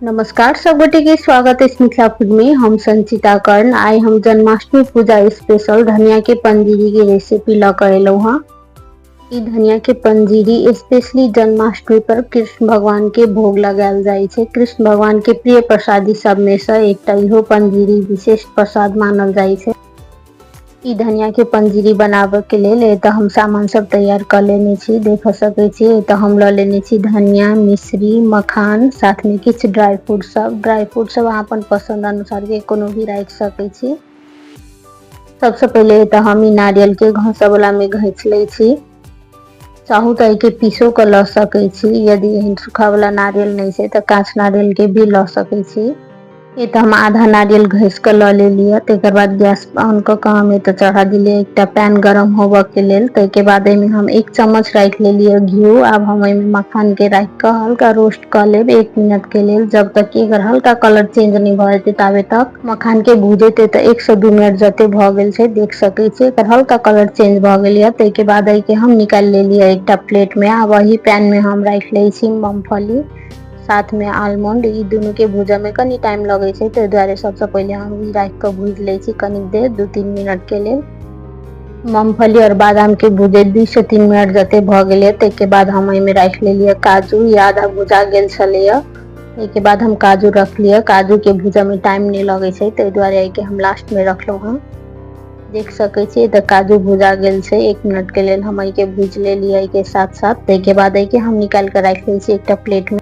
नमस्कार सब गोटे के स्वागत है मिथिला फूड में। हम संचिता कर्ण आए हम जन्माष्टमी पूजा स्पेशल धनिया के पंजीरी की रेसिपी लकर एलौ हाँ। ई धनिया के पंजीरी स्पेशली जन्माष्टमी पर कृष्ण भगवान के भोग लगायल जाय छै। कृष्ण भगवान के प्रिय प्रसादी सब में से एकटा इहो पंजीरी विशेष प्रसाद मानल जाय छै। ई धनिया के पंजीरी बनाबे के लेल एतऽ हम सामान सब तैयार कर लेने छी। देख सकै छी एतऽ हम ल लेने छी धनिया, मिश्री, मखान, साथ में किछ ड्राई फ्रूट सब अहाँ अपन पसंद अनुसार के कोनो भी राख सकै छी। सबसे पहले एतऽ हम ई नारियल के घसा वाला में घैंच लै छी। चाहू तो एके पीसो के ल सकै छी, यदि एहन सूखा वाला नारियल नहीं छै तो कांच नारियल के भी ल सकै छी। ये तो हम आधा नारियल घस के ल लेलिए। तेकर बाद गैस ऑन क के हम एते चढ़ा दिलिए एकटा पैन गरम होबे के लेल। तेके बाद एमे हम 1 चम्मच राख लेलिए घी। अब हम एमे मखान के राख के हल्का रोस्ट कर लेब 1 मिनट के लेल, जब तक कि एकर हल्का कलर चेंज नहीं भ जेते ताबे तक मखान के भूजेते। त 1 से 2 मिनट जते भ गेल छै देख सकै छी एकर हल्का कलर चेंज भ गेल ये। तेके बाद एके हम निकाल लेलिए एकटा प्लेट में। अब वही पैन में हम राख ले छी मूंगफली, साथ में आलमंड। ई दोनों के भूजे में कनी टाइम लगे छै, ते द्वारे सबसे पहले हम ई राख के भूज ले छी कनी देर 2-3 मिनट के लेल। मूंगफली और बादाम के भूजे 2 से 3 मिनट जते भ गेले। तेके बाद हम एमे राख लेलिए काजू, ये आधा भुजा गेल छलैया। तेके बाद हम काजू रख लिया। काजू के भूजे में टाइम नहीं लगे छै, ते द्वारे एके हम लास्ट में रखलो हम। देख सकै छी त काजू भुजा गेल छै। 1 मिनट के लेल हम एके भूज लेलिए के साथ-साथ। तेके बाद एके हम निकाल के राख ले छी एकटा प्लेट में।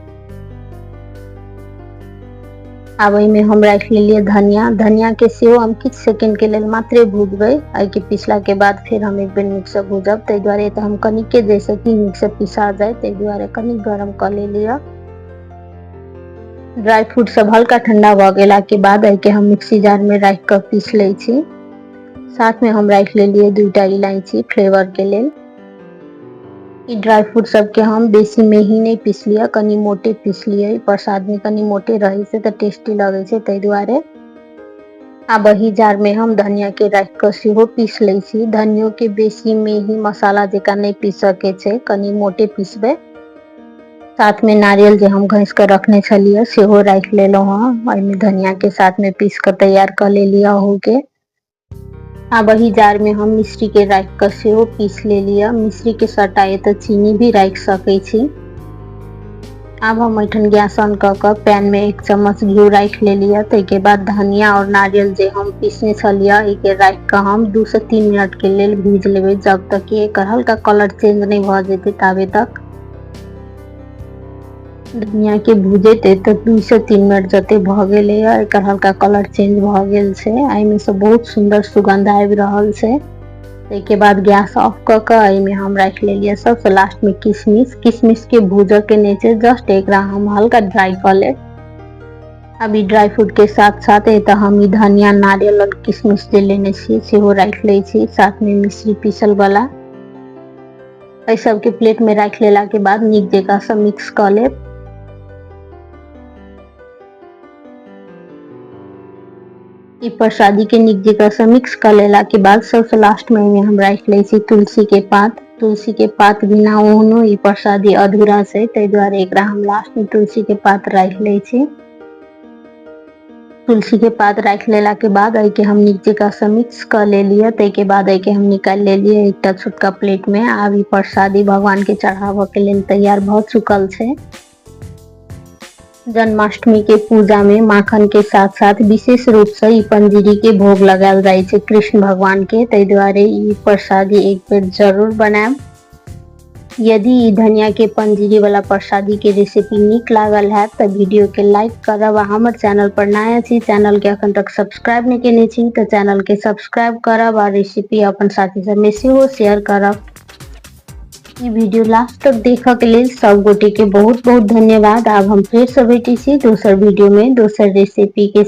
अब में हम राख लेलिए धनिया के सेहो हम किछ सेकंड के लेल मात्रे भूजबे। आई के पिसला के बाद फिर हम एक बेर नीक से भूजब। ते द्वारे त हम कनिक के जैसे कि नीक से पिसा जाए, ते द्वारे कनिक गरम कर लेलिए। ड्राई फ्रूट सब हल्का ठंडा भ गेला के बाद एके हम मिक्सी जार में राख के पीस ले छी। साथ में हम राख लेलिए 2टा इलायची फ्लेवर के लेल। ई ड्राई फ्रूट सब के हम बेसी मेही नहीं पीसलिए, कनी मोटे पीसलिए। प्रसाद में कनी मोटे रहे से त टेस्टी लगे छै, ते द्वारे। आ वही जार में हम धनिया के राख के सेहो पीस ले छी। धनियो के बेसी मेही मसाला जेका नहीं पीसे के छै, कनी मोटे पीसबे। साथ में नारियल जे हम घस के रखने छलिए सेहो राख लेलो हम। एमे धनिया के साथ में पीस के तैयार कर लेलिए अहू के। आ वही जार में हम मिश्री के राख के सेहो पीस लेलिए। मिश्री के सटाए तो चीनी भी राख सकै छी। अब हम एठन गैस ऑन क के पैन में 1 चम्मच घी राख लेलिए। तेके बाद धनिया और नारियल जे हम पीसने छलिए एके राख के हम 2 से 3 मिनट के लेल भूज लेबे, जब तक कि एकर हल्का कलर चेंज नहीं भ जेते ताबे तक। धनिया के भूजेते तो 2 से 3 मिनट जते भ गेले या एकर हल्का कलर चेंज भ गेल छै। आई में से बहुत सुंदर सुगंध आबि रहल छै। तेके बाद गैस ऑफ क के एमे हम राख लेलिए सबसे लास्ट में किशमिश के भूजे के नहीं छै, जस्ट एकरा हम हल्का ड्राई कर ले। अभी ड्राई फ्रूट के साथ-साथ एता हम ई धनिया, नारियल और किशमिश जे लेने छी सेहो राख ले छी, साथ में मिश्री पीसल वाला। ए सब के प्लेट में राख लेला के बाद नीक जेका से मिक्स कर लेब। ई प्रसादी के नीक जेका से मिक्स कर लेला के बाद सबसे लास्ट में हम राख ले छी तुलसी के पात। तुलसी के पात बिना ओहनो ई प्रसादी अधूरा छै, ते द्वारे एकरा हम लास्ट में तुलसी के पात राख ले छी। तुलसी के पात राख लेला के बाद एके हम नीक जेका से मिक्स कर लेलिए। तेके बाद एके हम निकाल लेलिए एकटा छोटका प्लेट में। आब ई प्रसादी भगवान के चढ़ावा के लेल तैयार भ चुकल छै। जन्माष्टमी के पूजा में माखन के साथ-साथ विशेष रूप से ई पंजीरी के भोग लगायल जाय छै कृष्ण भगवान के, ते द्वारे ई प्रसादी एक बेर जरूर बनाएब। यदि ई धनिया के पंजीरी वाला प्रसादी के रेसिपी नीक लागल है तो वीडियो के लाइक करब। आ हमर चैनल पर नया छी, चैनल के अखन तक सब्सक्राइब नहीं केने छी तो चैनल के सब्सक्राइब करब आ रेसिपी अपन साथी सब में सेहो शेयर करब। ई वीडियो लास्ट तक देखा के लेल सब गोटे के बहुत-बहुत धन्यवाद। अब हम फिर से भेटी छी दोसर वीडियो में दोसर रेसिपी के साथ।